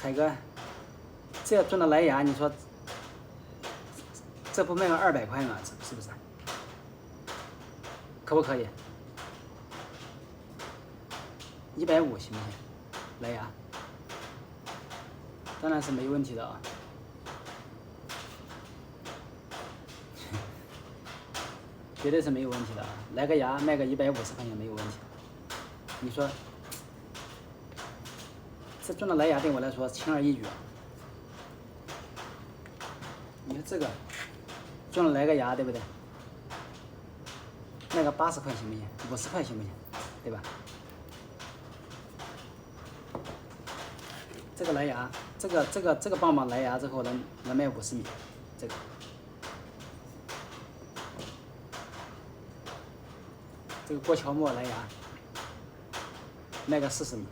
海哥，这要装到蓝牙，你说这不卖个200块吗？是不是？可不可以？150行不行？蓝牙，当然是没问题的啊。绝对是没有问题的，来个牙卖个150块钱没有问题。你说，这装的蓝牙对我来说轻而易举。你看这个，装了来个牙，对不对？卖个80块行不行？50块行不行？对吧？这个蓝牙，这个棒棒蓝牙之后能卖50米，这个。这个过桥墨蓝牙卖个40米，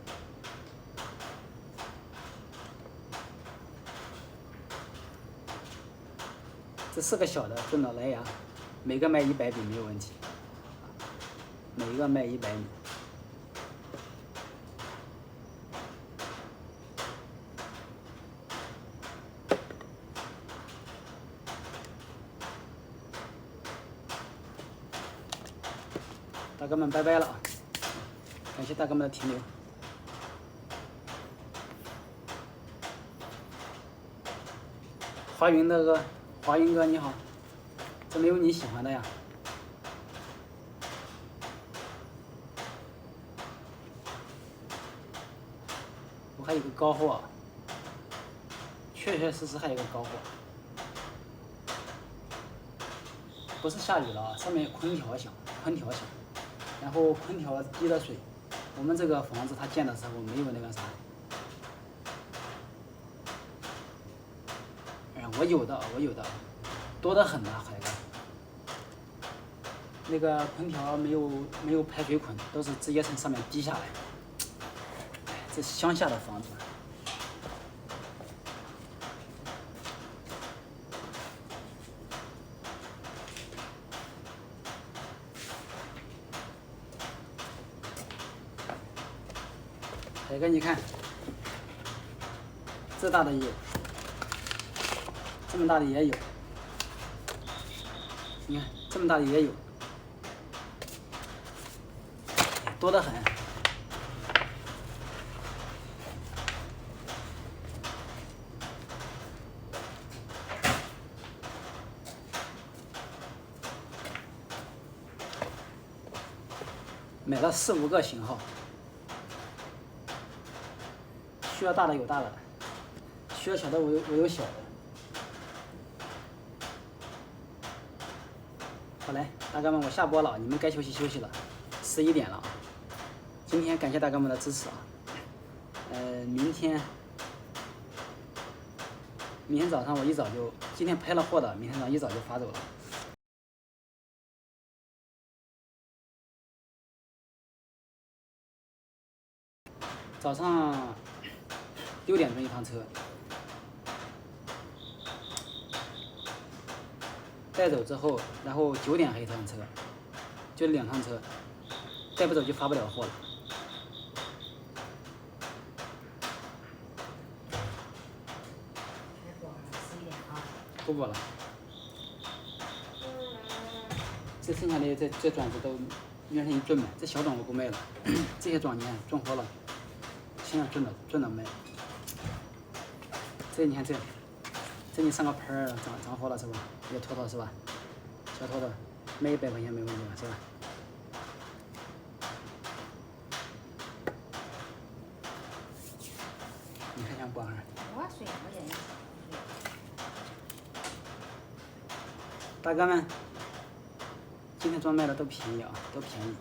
这4个小的装到蓝牙，每个卖100米没有问题，每一个卖100米。大哥们拜拜了啊！感谢大哥们的停留。华云的哥，华云哥你好，怎么有你喜欢的呀？我还有个高货，确确实实还有个高货，不是下雨了啊，上面空调响，然后空调滴的水，我们这个房子它建的时候没有那个啥，我有的，多得很呐，海哥。那个空调没有排水孔，都是直接从上面滴下来。这是乡下的房子。海哥，你看，这大的也有，这么大的也有，你看这么大的也有，多得很。买了4、5个型号。需要大的有大的，需要小的我有小的。好嘞，大哥们，我下播了，你们该休息休息了，11点了啊。今天感谢大哥们的支持啊。明天早上我一早就，今天拍了货的，明天早上一早就发走了。早上6点钟一趟车，带走之后，然后9点还一趟车，就2趟车，带不走就发不了货了。不播了，这剩下的这桩子都原成一吨卖，这小桩我不卖了，这些桩你看装活了。现在准的卖，这你看这你上个盆儿长活了是吧？也坨坨是吧？小坨坨卖100块钱没问题吧？是吧？你看像光儿。大哥们，今天装卖的都便宜啊，都便宜，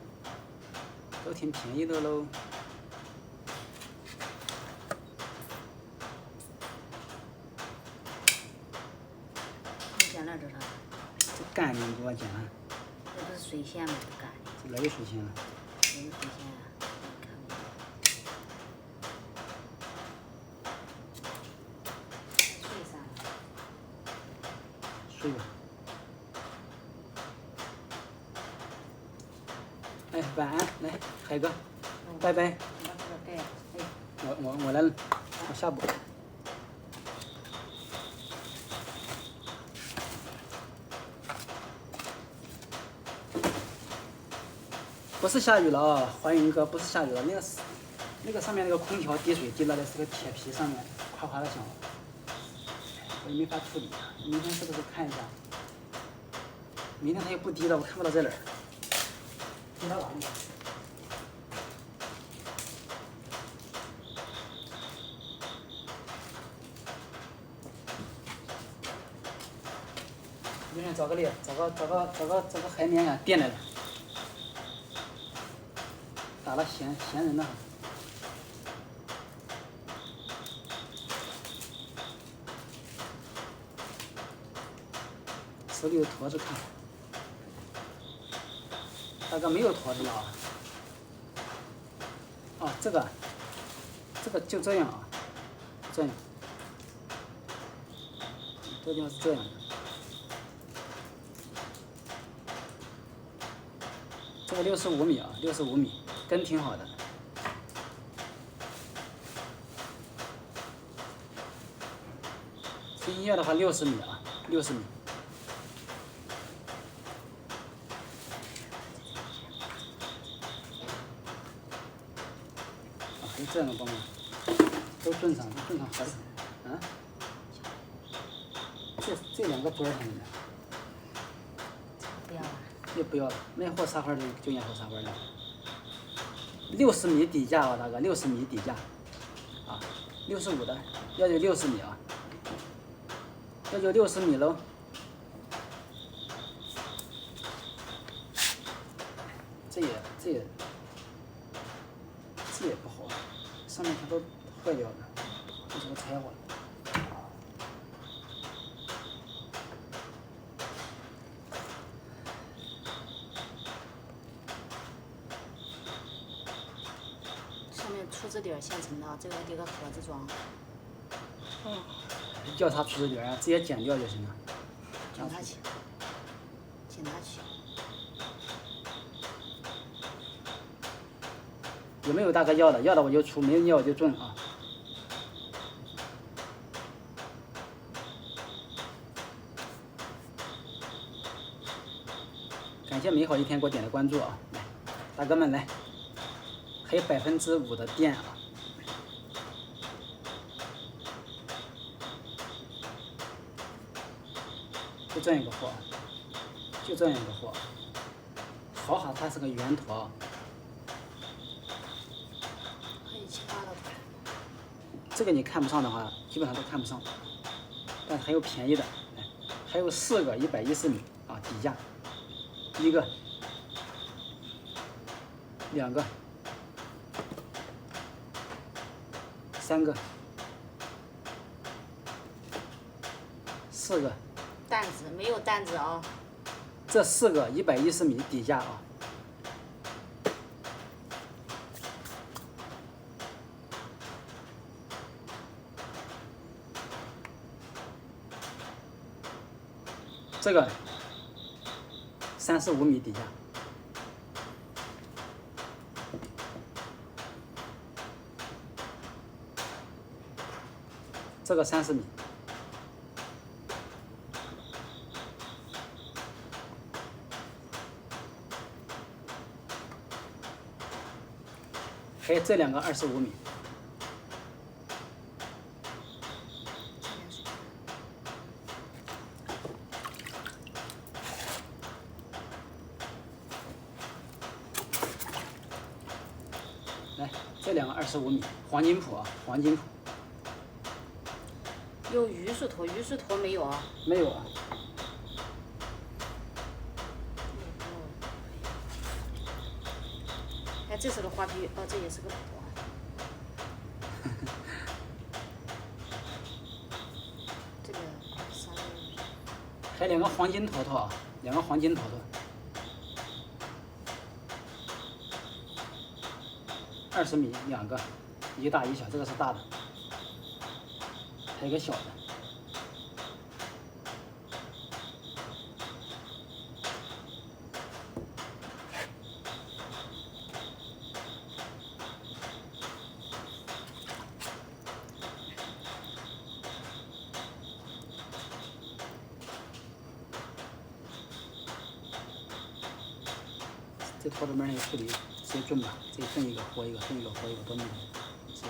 都挺便宜的喽。这干你给我剪了。这不是水线吗？这干的。这哪有水线了？哪有水线啊？睡啥了？睡吧。哎，晚安，来，海哥，拜拜。我我来了，我下播。不是下雨了啊，怀孕哥，不是下雨了，那个上面那个空调滴水滴到的是个铁皮上面，哗哗的响，我也没法处理。明天是不是看一下？明天它又不滴了，我看不到在哪儿。滴到哪里？明天找个猎，找个海绵呀垫来了，打了闲人了。手里有坨子看，大哥没有坨子了啊。哦，这个就这样啊，这样，这地方是这样的。这个65米啊，65米，根挺好的。深叶的话60米啊，60米。啊，还有这样的帮忙，都炖上合适。啊？这2个多少钱呢？不要了。也不要了，卖货撒花就验货撒花了。60米底价啊，大哥，60米底价，啊，65的，要就60米啊，要就60米喽。这也不好，上面它都坏掉了，这是个柴火。上面出字底儿现成的，这个叠个盒子装。要啥出字底啊？直接剪掉就行了。剪它去，剪它去。有没有大哥要的？要的我就出，没人要我就炖啊。感谢美好一天给我点的关注啊！来，大哥们来，还有5%的电啊！就这样一个货，就这样一个货，好好它是个圆坨。还有其他的。这个你看不上的话，基本上都看不上。但是还有便宜的，哎，还有4个110米啊，底价，1个、2个、3个、4个。担子没有担子啊。这4个110米底价啊。这个35米底价，这个30米，还有这2个25米。来，这2个25米，黄金谱啊，黄金谱。有榆树头，榆树头没有啊？没有啊。哎，这是个花皮，哦，这也是个谱。这个啥？还有2个黄金头头啊，2个黄金头头。20米2个，一大一小，这个是大的，还有一个小的。这坨子面那个处理直接准吧，直接整一个活一个，整一个活一个，多美！直接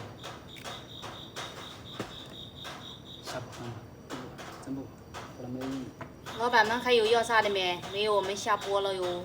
下不狠了，真不，后来没有意义。老板们还有要啥的没？没有，我们下播了哟。